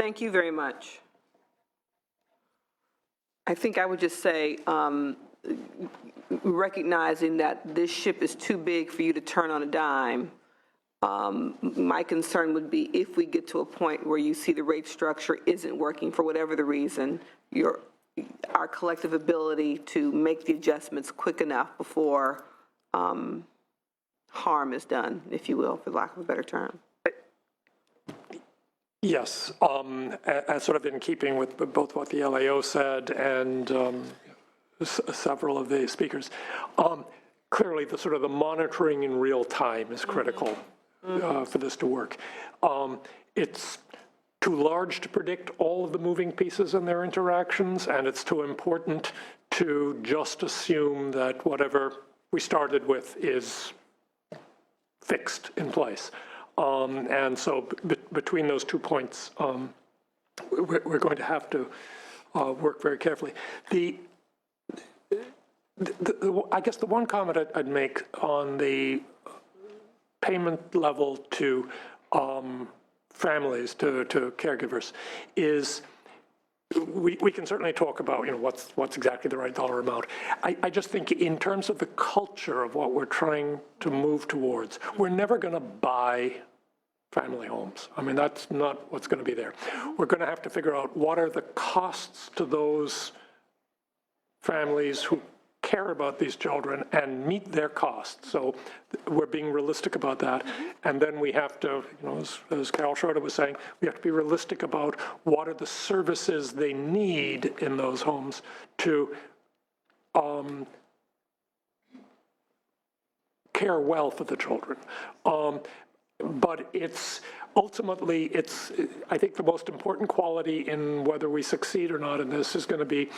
Thank you very much. I think I would just say, recognizing that this ship is too big for you to turn on a dime, my concern would be if we get to a point where you see the rate structure isn't working for whatever the reason, our collective ability to make the adjustments quick enough before harm is done, if you will, for lack of a better term. Yes, as sort of in keeping with both what the LAO said and several of the speakers, clearly the sort of the monitoring in real time is critical for this to work. It's too large to predict all of the moving pieces and their interactions, and it's too important to just assume that whatever we started with is fixed in place. And so between those 2 points, we're going to have to work very carefully. I guess the one comment I'd make on the payment level to families, to caregivers, is we can certainly talk about, what's exactly the right dollar amount. I just think in terms of the culture of what we're trying to move towards, we're never going to buy family homes. I mean, that's not what's going to be there. We're going to have to figure out what are the costs to those families who care about these children and meet their costs. So we're being realistic about that. And then we have to, as Carol Schroeder was saying, we have to be realistic about what are the services they need in those homes to care well for the children. But ultimately, I think the most important quality in whether we succeed or not in this is going to be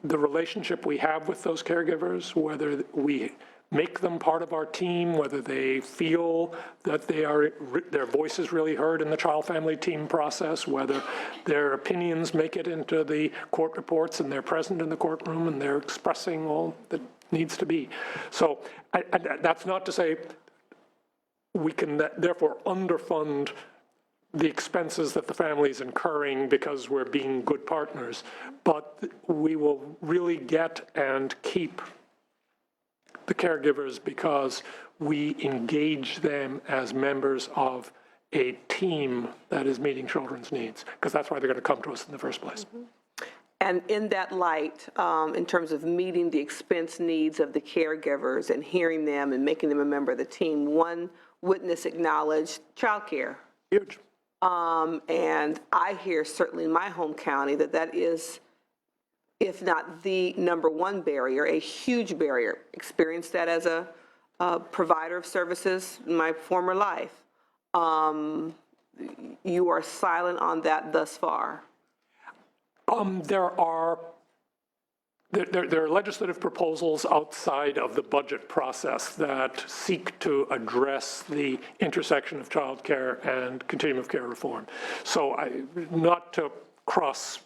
the relationship we have with those caregivers, whether we make them part of our team, whether they feel that their voice is really heard in the child-family team process, whether their opinions make it into the court reports and they're present in the courtroom and they're expressing all that needs to be. So that's not to say we can therefore underfund the expenses that the family is incurring because we're being good partners, but we will really get and keep the caregivers because we engage them as members of a team that is meeting children's needs, because that's why they're going to come to us in the first place. And in that light, in terms of meeting the expense needs of the caregivers and hearing them and making them a member of the team, one witness acknowledged childcare. Huge. And I hear certainly in my home county that is, if not the #1 barrier, a huge barrier. Experienced that as a provider of services in my former life. You are silent on that thus far. There are legislative proposals outside of the budget process that seek to address the intersection of child care and continuum of care reform. So not to cross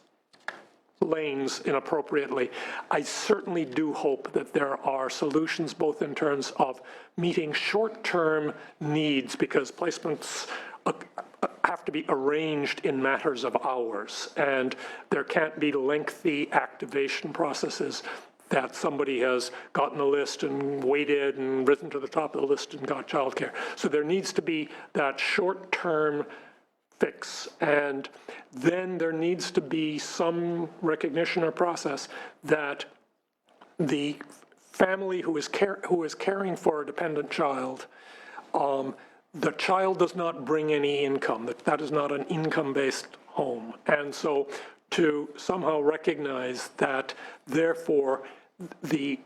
lanes inappropriately, I certainly do hope that there are solutions both in terms of meeting short-term needs, because placements have to be arranged in matters of hours, and there can't be lengthy activation processes that somebody has gotten a list and waited and risen to the top of the list and got childcare. So there needs to be that short-term fix, and then there needs to be some recognition or process that the family who is caring for a dependent child, the child does not bring any income. That is not an income-based home. And so to somehow recognize that, therefore, the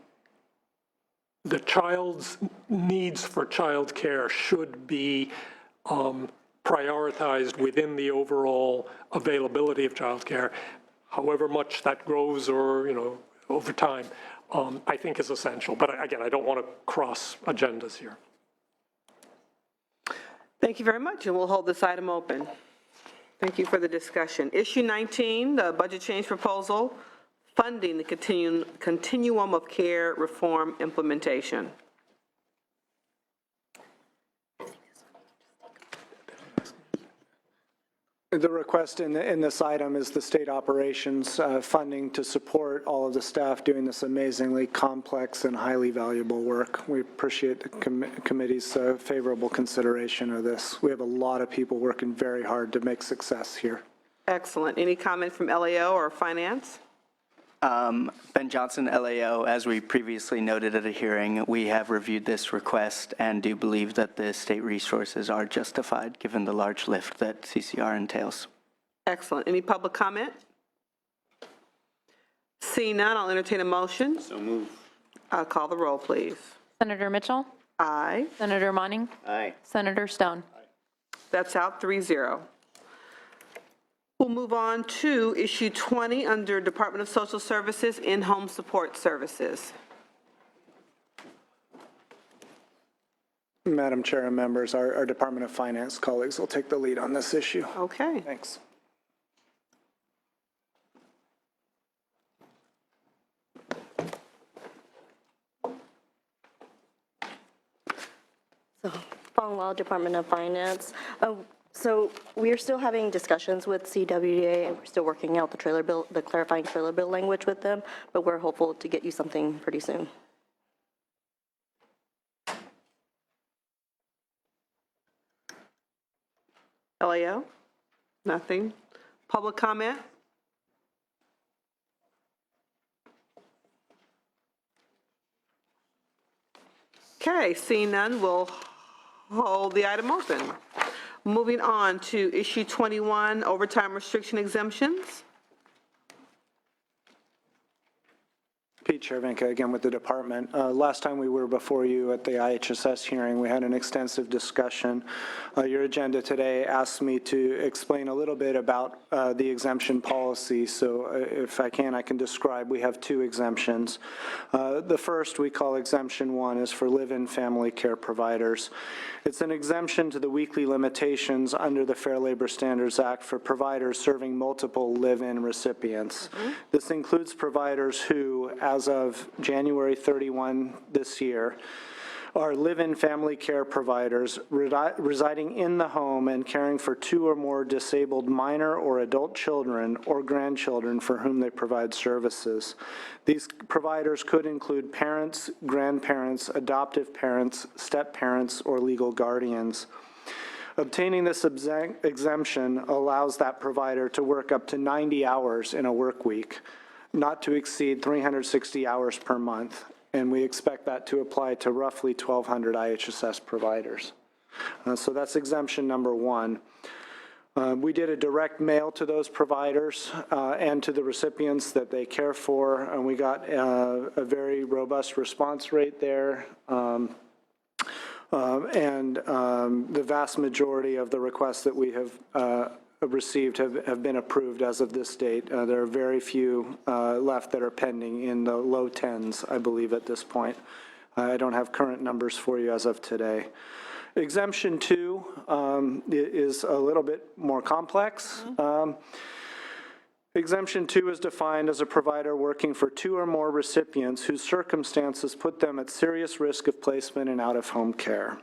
child's needs for child care should be prioritized within the overall availability of child care, however much that grows or, over time, I think is essential. But again, I don't want to cross agendas here. Thank you very much, and we'll hold this item open. Thank you for the discussion. Issue 19, the budget change proposal, funding the continuum of care reform implementation. The request in this item is the state operations funding to support all of the staff doing this amazingly complex and highly valuable work. We appreciate the committee's favorable consideration of this. We have a lot of people working very hard to make success here. Excellent. Any comment from LAO or finance? Ben Johnson, LAO. As we previously noted at a hearing, we have reviewed this request and do believe that the state resources are justified given the large lift that CCR entails. Excellent. Any public comment? Seeing none, I'll entertain a motion. So move. I'll call the roll, please. Senator Mitchell? Aye. Senator Monning? Aye. Senator Stone? That's out 3-0. We'll move on to issue 20 under Department of Social Services, in-home support services. Madam Chair and members, our Department of Finance colleagues will take the lead on this issue. Okay. Thanks. So, Fong Lao, Department of Finance. So we are still having discussions with CWDA, and we're still working out the trailer bill, the clarifying trailer bill language with them, but we're hopeful to get you something pretty soon. LAO? Nothing. Public comment? Okay, seeing none, we'll hold the item open. Moving on to issue 21, overtime restriction exemptions. Pete Chervenka again with the department. Last time we were before you at the IHSS hearing, we had an extensive discussion. Your agenda today asked me to explain a little bit about the exemption policy. So if I can describe. We have two exemptions. The first we call exemption 1 is for live-in family care providers. It's an exemption to the weekly limitations under the Fair Labor Standards Act for providers serving multiple live-in recipients. This includes providers who, as of January 31 this year, are live-in family care providers residing in the home and caring for 2 or more disabled minor or adult children or grandchildren for whom they provide services. These providers could include parents, grandparents, adoptive parents, step-parents, or legal guardians. Obtaining this exemption allows that provider to work up to 90 hours in a work week, not to exceed 360 hours per month, and we expect that to apply to roughly 1,200 IHSS providers. So that's exemption number 1. We did a direct mail to those providers and to the recipients that they care for, and we got a very robust response rate there. The vast majority of the requests that we have received have been approved as of this date. There are very few left that are pending in the low tens, I believe, at this point. I don't have current numbers for you as of today. Exemption 2 is a little bit more complex. Exemption 2 is defined as a provider working for 2 or more recipients whose circumstances put them at serious risk of placement in out-of-home care.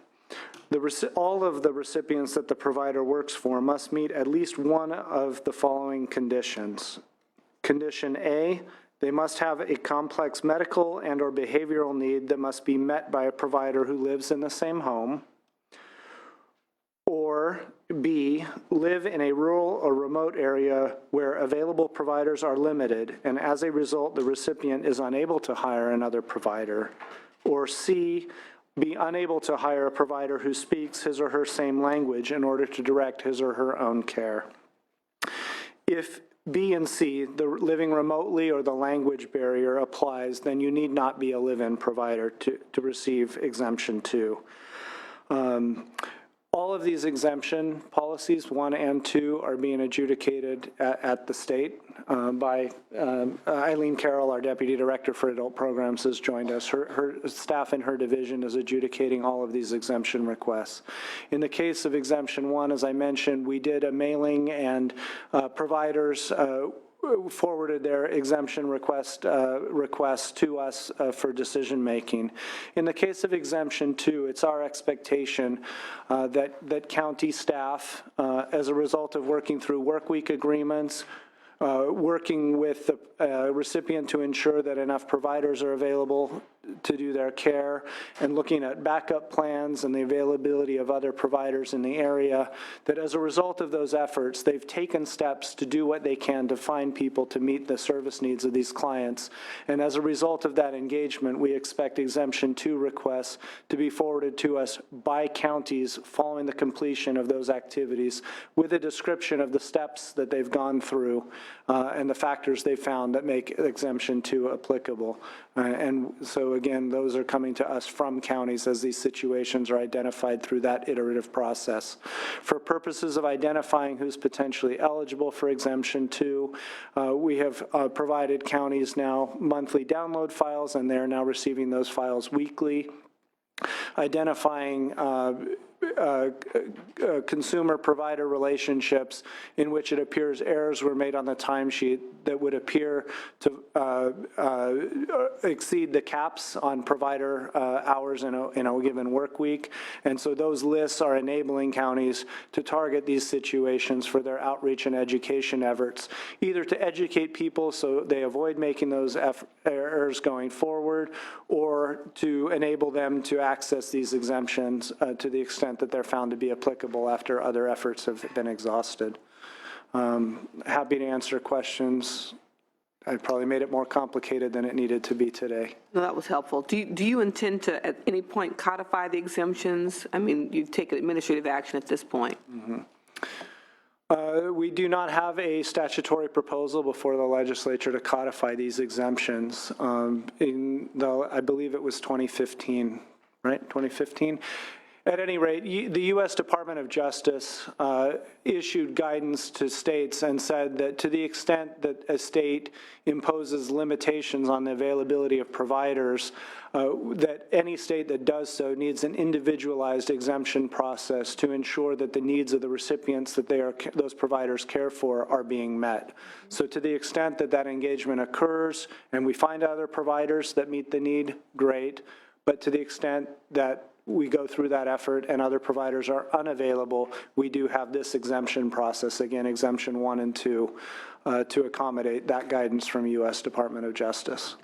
All of the recipients that the provider works for must meet at least one of the following conditions. Condition A, they must have a complex medical and or behavioral need that must be met by a provider who lives in the same home. Or B, live in a rural or remote area where available providers are limited, and as a result, the recipient is unable to hire another provider. Or C, be unable to hire a provider who speaks his or her same language in order to direct his or her own care. If B and C, the living remotely or the language barrier applies, then you need not be a live-in provider to receive exemption 2. All of these exemption policies, 1 and 2, are being adjudicated at the state by Eileen Carroll, our Deputy Director for Adult Programs, has joined us. Her staff in her division is adjudicating all of these exemption requests. In the case of exemption 1, as I mentioned, we did a mailing, and providers forwarded their exemption request to us for decision-making. In the case of exemption 2, it's our expectation that county staff, as a result of working through workweek agreements, working with the recipient to ensure that enough providers are available to do their care, and looking at backup plans and the availability of other providers in the area, that as a result of those efforts, they've taken steps to do what they can to find people to meet the service needs of these clients. And as a result of that engagement, we expect exemption 2 requests to be forwarded to us by counties following the completion of those activities, with a description of the steps that they've gone through and the factors they found that make exemption 2 applicable. And so again, those are coming to us from counties as these situations are identified through that iterative process. For purposes of identifying who's potentially eligible for exemption 2, we have provided counties now monthly download files, and they're now receiving those files weekly. Identifying consumer-provider relationships in which it appears errors were made on the timesheet that would appear to exceed the caps on provider hours in a given work week. And so those lists are enabling counties to target these situations for their outreach and education efforts, either to educate people so they avoid making those errors going forward, or to enable them to access these exemptions to the extent that they're found to be applicable after other efforts have been exhausted. Happy to answer questions. I probably made it more complicated than it needed to be today. No, that was helpful. Do you intend to, at any point, codify the exemptions? I mean, you've taken administrative action at this point. We do not have a statutory proposal before the legislature to codify these exemptions. I believe it was 2015, right? 2015? At any rate, the U.S. Department of Justice issued guidance to states and said that to the extent that a state imposes limitations on the availability of providers, that any state that does so needs an individualized exemption process to ensure that the needs of the recipients that those providers care for are being met. So to the extent that that engagement occurs and we find other providers that meet the need, great. But to the extent that we go through that effort and other providers are unavailable, we do have this exemption process, again, exemption 1 and 2, to accommodate that guidance from U.S. Department of Justice.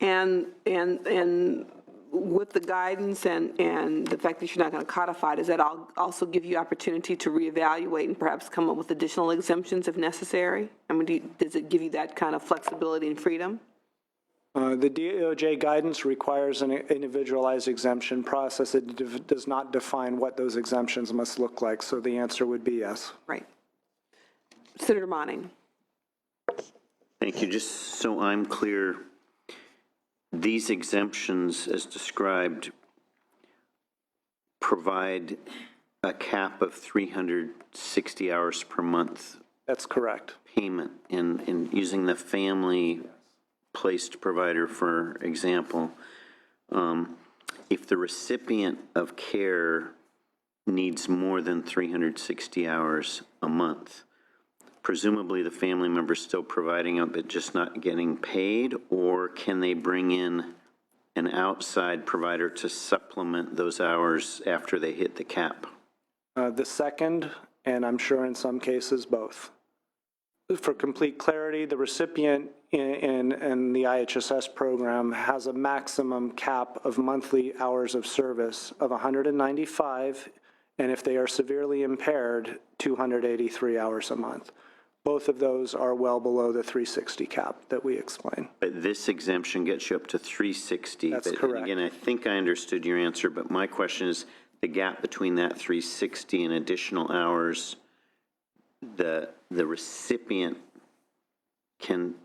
And with the guidance and the fact that you're not going to codify, does that also give you opportunity to reevaluate and perhaps come up with additional exemptions if necessary? I mean, does it give you that kind of flexibility and freedom? The DOJ guidance requires an individualized exemption process. It does not define what those exemptions must look like, so the answer would be yes. Right. Senator Monning. Thank you. Just so I'm clear, these exemptions, as described, provide a cap of 360 hours per month. That's correct. Payment in using the family placed provider, for example. If the recipient of care needs more than 360 hours a month, presumably the family member is still providing it but just not getting paid, or can they bring in an outside provider to supplement those hours after they hit the cap? The second, and I'm sure in some cases both. For complete clarity, the recipient in the IHSS program has a maximum cap of monthly hours of service of 195, and if they are severely impaired, 283 hours a month. Both of those are well below the 360 cap that we explained. But this exemption gets you up to 360. That's but correct. Again, I think I understood your answer, but my question is the gap between that 360 and additional hours, the recipient can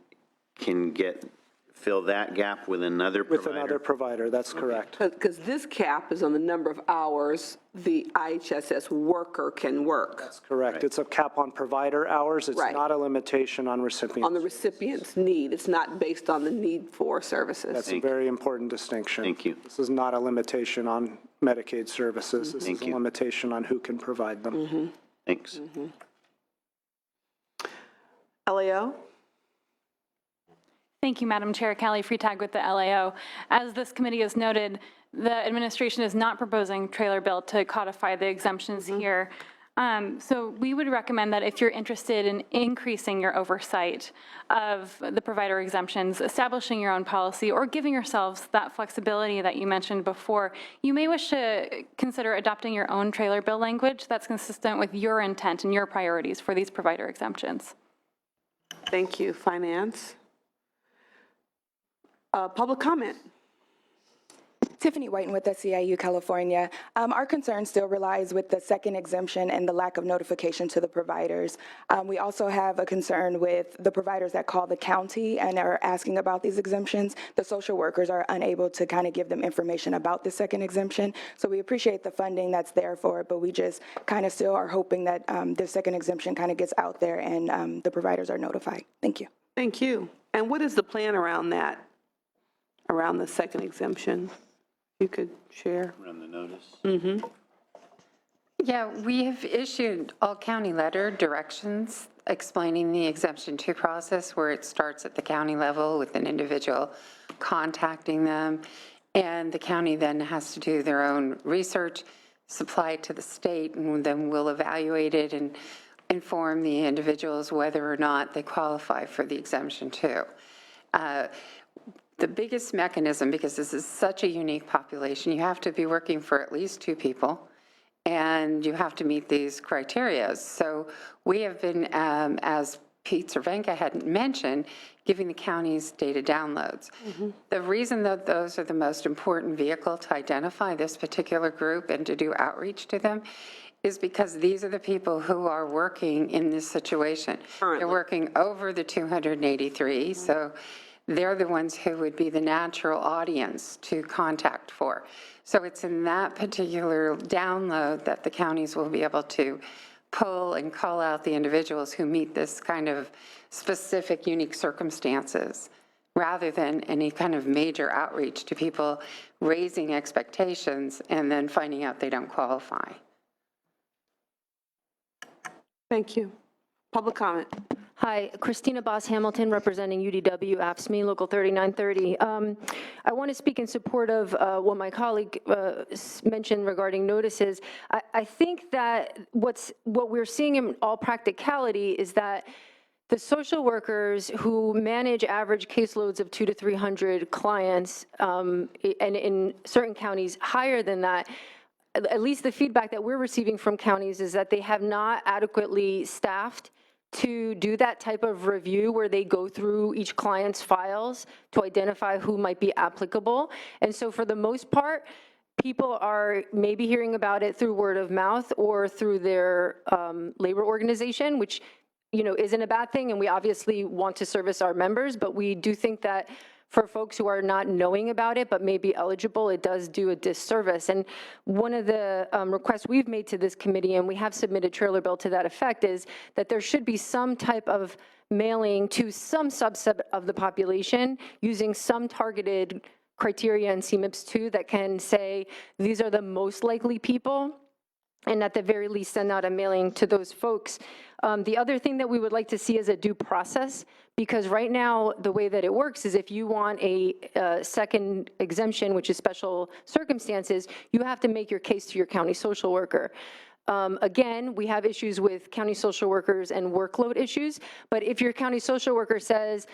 fill that gap with another provider? With another provider, that's correct. Because this cap is on the number of hours the IHSS worker can work. That's correct. It's a cap on provider hours. It's Right. not a limitation on recipients. On the recipient's need. It's not based on the need for services. That's a very important distinction. Thank you. This is not a limitation on Medicaid services. This is a limitation on who can provide them. Thanks. LAO? Thank you, Madam Chair. Callie Freitag with the LAO. As this committee has noted, the administration is not proposing trailer bill to codify the exemptions here. So we would recommend that if you're interested in increasing your oversight of the provider exemptions, establishing your own policy, or giving yourselves that flexibility that you mentioned before, you may wish to consider adopting your own trailer bill language that's consistent with your intent and your priorities for these provider exemptions. Thank you. Finance. Public comment. Tiffany Whiten with SEIU California. Our concern still relies with the second exemption and the lack of notification to the providers. We also have a concern with the providers that call the county and are asking about these exemptions. The social workers are unable to kind of give them information about the second exemption. So we appreciate the funding that's there for it, but we just kind of still are hoping that the second exemption kind of gets out there and the providers are notified. Thank you. Thank you. And what is the plan around that, around the second exemption? You could share. Run the notice. Mm-hmm. Yeah, we have issued all county letter directions explaining the exemption 2 process, where it starts at the county level with an individual contacting them, and the county then has to do their own research, supply it to the state, and then we'll evaluate it and inform the individuals whether or not they qualify for the exemption 2. The biggest mechanism, because this is such a unique population, you have to be working for at least 2 people, and you have to meet these criteria. So we have been, as Pete Cervenka had mentioned, giving the counties data downloads. Mm-hmm. The reason that those are the most important vehicle to identify this particular group and to do outreach to them is because these are the people who are working in this situation. Currently. They're working over the 283, mm-hmm. So they're the ones who would be the natural audience to contact for. So it's in that particular download that the counties will be able to pull and call out the individuals who meet this kind of specific, unique circumstances, rather than any kind of major outreach to people raising expectations and then finding out they don't qualify. Thank you. Public comment. Hi, Christina Boss-Hamilton, representing UDW, AFSCME, Local 3930. I want to speak in support of what my colleague mentioned regarding notices. I think that what we're seeing in all practicality is that the social workers who manage average caseloads of 200 to 300 clients, and in certain counties higher than that, at least the feedback that we're receiving from counties is that they have not adequately staffed to do that type of review where they go through each client's files to identify who might be applicable. And so for the most part, people are maybe hearing about it through word of mouth or through their labor organization, which, you know, isn't a bad thing. And we obviously want to service our members, but we do think that for folks who are not knowing about it but may be eligible, it does do a disservice. And one of the requests we've made to this committee, and we have submitted trailer bill to that effect, is that there should be some type of mailing to some subset of the population using some targeted criteria in CMIPS 2 that can say these are the most likely people, and at the very least send out a mailing to those folks. The other thing that we would like to see is a due process, because right now the way that it works is if you want a second exemption, which is special circumstances, you have to make your case to your county social worker. Again, we have issues with county social workers and workload issues, but if your county social worker says,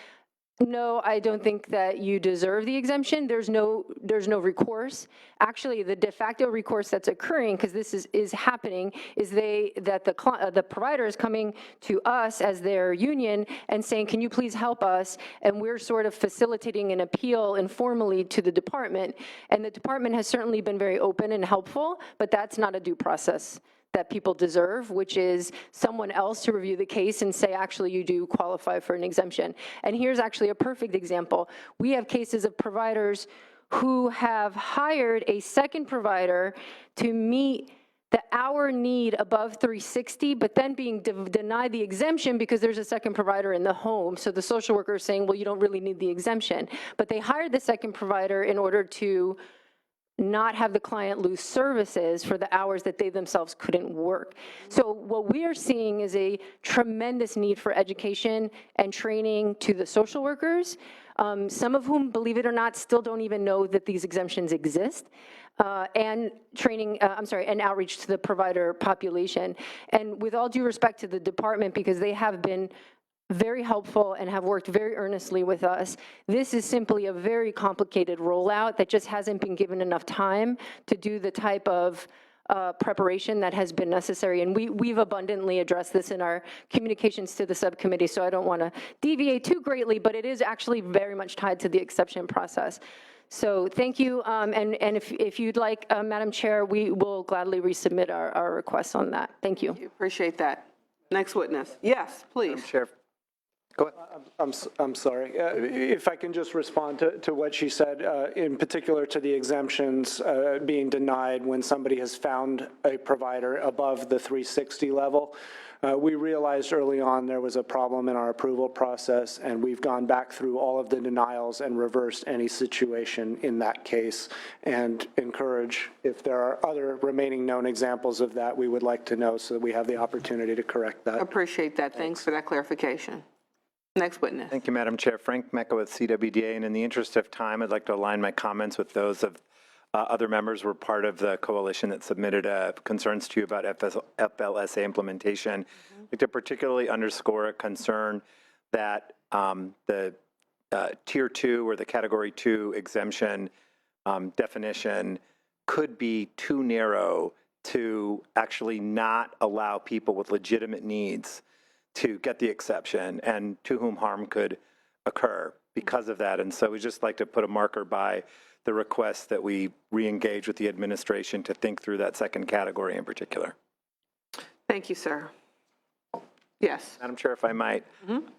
no, I don't think that you deserve the exemption, there's no recourse. Actually, the de facto recourse that's occurring, because this is happening, is that the provider is coming to us as their union and saying, can you please help us? And we're sort of facilitating an appeal informally to the department. And the department has certainly been very open and helpful, but that's not a due process that people deserve, which is someone else to review the case and say, actually, you do qualify for an exemption. And here's actually a perfect example. We have cases of providers who have hired a second provider to meet the hour need above 360, but then being denied the exemption because there's a second provider in the home. So the social worker is saying, well, you don't really need the exemption. But they hired the second provider in order to not have the client lose services for the hours that they themselves couldn't work. So what we are seeing is a tremendous need for education and training to the social workers some of whom, believe it or not, still don't even know that these exemptions exist, and training, and outreach to the provider population. And with all due respect to the department, because they have been very helpful and have worked very earnestly with us, this is simply a very complicated rollout that just hasn't been given enough time to do the type of preparation that has been necessary. And we've abundantly addressed this in our communications to the subcommittee, so I don't want to deviate too greatly, but it is actually very much tied to the exception process. So thank you, and if you'd like, Madam Chair, we will gladly resubmit our requests on that. Thank you. Appreciate that. Next witness. Yes, please. Madam Chair. Go ahead. I'm sorry. If I can just respond to what she said, in particular to the exemptions being denied when somebody has found a provider above the 360 level. We realized early on there was a problem in our approval process, and we've gone back through all of the denials and reversed any situation in that case, and encourage, if there are other remaining known examples of that, we would like to know so that we have the opportunity to correct that. Appreciate that. Thanks for that clarification. Next witness. Thank you, Madam Chair. Frank Mecca with CWDA, and in the interest of time, I'd like to align my comments with those of other members who were part of the coalition that submitted concerns to you about FLSA implementation. I'd like to particularly underscore a concern that the Tier 2 or the Category 2 exemption definition could be too narrow to actually not allow people with legitimate needs to get the exception and to whom harm could occur because of that. And so we'd just like to put a marker by the request that we re-engage with the administration to think through that second category in particular. Thank you, sir. Yes. Madam Chair, if I might,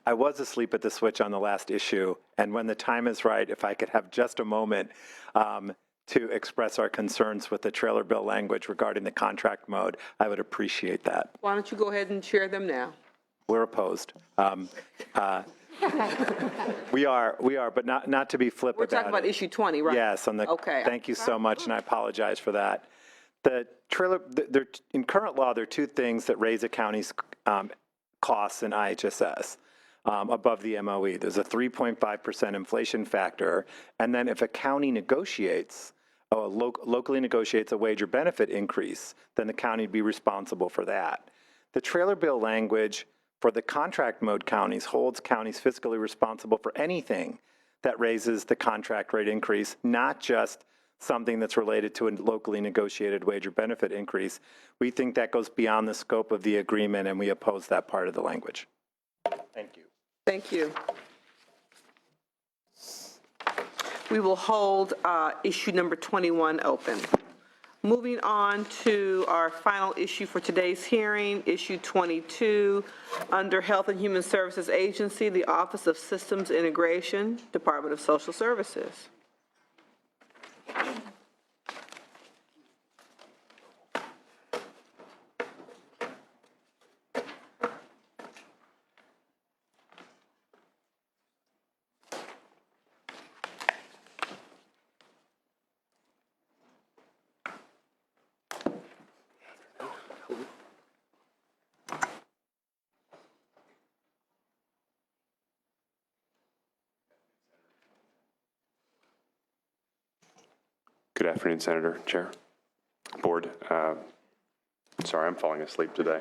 I was asleep at the switch on the last issue, and when the time is right, if I could have just a moment to express our concerns with the trailer bill language regarding the contract mode, I would appreciate that. Why don't you go ahead and share them now? We're opposed. We are, but not to be flip We're about talking about it. issue 20, right? Yes, on the, Okay. Thank you so much, and I apologize for that. The trailer, in current law, there are two things that raise a county's costs in IHSS above the MOE. There's a 3.5% inflation factor, and then if a county negotiates, locally negotiates a wage or benefit increase, then the county would be responsible for that. The trailer bill language for the contract mode counties holds counties fiscally responsible for anything that raises the contract rate increase, not just something that's related to a locally negotiated wage or benefit increase. We think that goes beyond the scope of the agreement, and we oppose that part of the language. Thank you. Thank you. We will hold issue number 21 open. Moving on to our final issue for today's hearing, issue 22, under Health and Human Services Agency, the Office of Systems Integration, Department of Social Services. Good afternoon, Senator, Chair, Board. Sorry, I'm falling asleep today.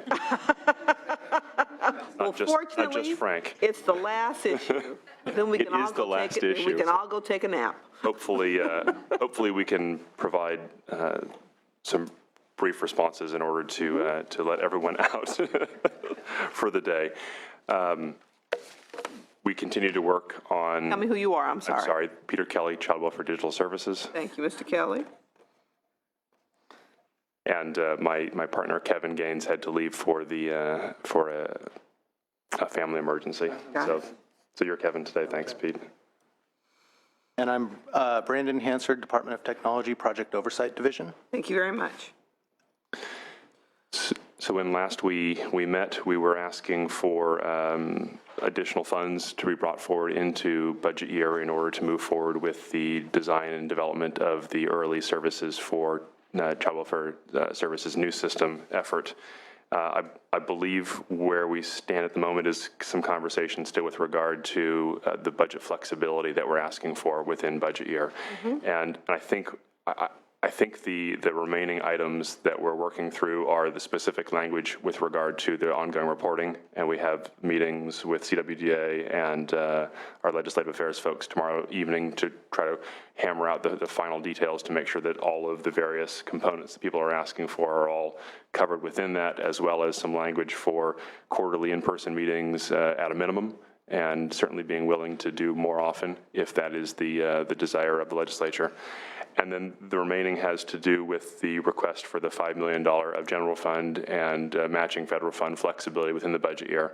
Well, fortunately, not just Frank. it's the last issue. Then we can all go take it. We can all go take a nap. Hopefully, hopefully we can provide some brief responses in order to let everyone out for the day. We continue to work on. Tell me who you are, I'm sorry. I'm sorry, Peter Kelly, Child Welfare Digital Services. Thank you, Mr. Kelly. And my partner, Kevin Gaines, had to leave for a family emergency. So you're Kevin today. Thanks, Pete. And I'm Brandon Hansard, Department of Technology, Project Oversight Division. Thank you very much. So when last we met, we were asking for additional funds to be brought forward into budget year in order to move forward with the design and development of the early services for Child Welfare Services new system effort. I believe where we stand at the moment is some conversation still with regard to the budget flexibility that we're asking for within budget year. And I think the remaining items that we're working through are the specific language with regard to the ongoing reporting, and we have meetings with CWDA and our legislative affairs folks tomorrow evening to try to hammer out the final details to make sure that all of the various components that people are asking for are all covered within that, as well as some language for quarterly in-person meetings at a minimum, and certainly being willing to do more often if that is the desire of the legislature. And then the remaining has to do with the request for the $5 million of general fund and matching federal fund flexibility within the budget year.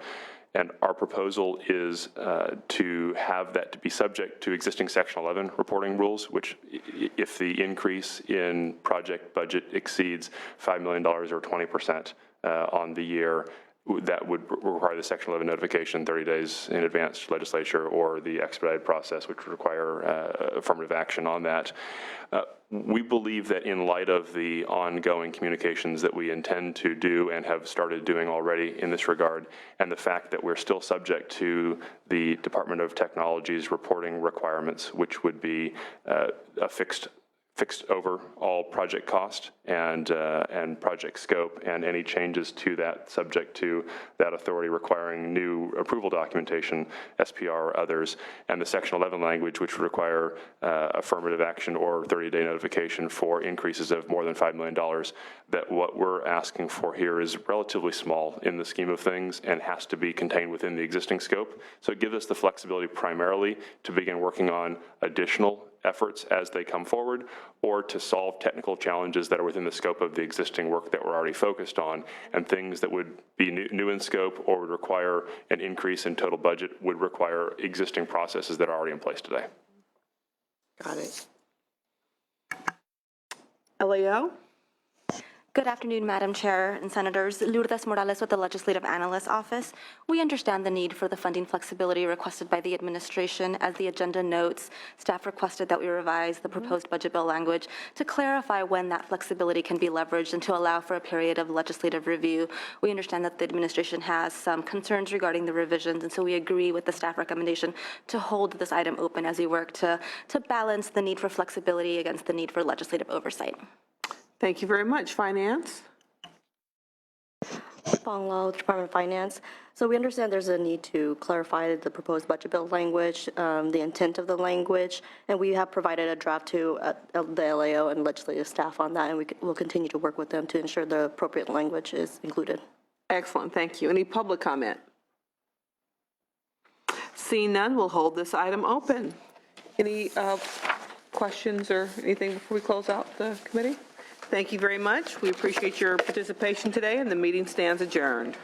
And our proposal is to have that to be subject to existing Section 11 reporting rules, which if the increase in project budget exceeds $5 million or 20% on the year, that would require the Section 11 notification 30 days in advance to legislature, or the expedited process, which would require affirmative action on that. We believe that in light of the ongoing communications that we intend to do and have started doing already in this regard, and the fact that we're still subject to the Department of Technology's reporting requirements, which would be a fixed over all project cost and project scope, and any changes to that subject to that authority requiring new approval documentation, SPR or others, and the Section 11 language, which would require affirmative action or 30-day notification for increases of more than $5 million, that what we're asking for here is relatively small in the scheme of things and has to be contained within the existing scope. So it gives us the flexibility primarily to begin working on additional efforts as they come forward, or to solve technical challenges that are within the scope of the existing work that we're already focused on, and things that would be new in scope or would require an increase in total budget would require existing processes that are already in place today. Got it. LAO? Good afternoon, Madam Chair and Senators. Lourdes Morales with the Legislative Analyst Office. We understand the need for the funding flexibility requested by the administration. As the agenda notes, staff requested that we revise the proposed budget bill language to clarify when that flexibility can be leveraged and to allow for a period of legislative review. We understand that the administration has some concerns regarding the revisions, and so we agree with the staff recommendation to hold this item open as we work to balance the need for flexibility against the need for legislative oversight. Thank you very much. Finance? Fong Lau, Department of Finance. So we understand there's a need to clarify the proposed budget bill language, the intent of the language, and we have provided a draft to the LAO and legislative staff on that, and we'll continue to work with them to ensure the appropriate language is included. Excellent. Thank you. Any public comment? Seeing none, we'll hold this item open. Any questions or anything before we close out the committee? Thank you very much. We appreciate your participation today, and the meeting stands adjourned.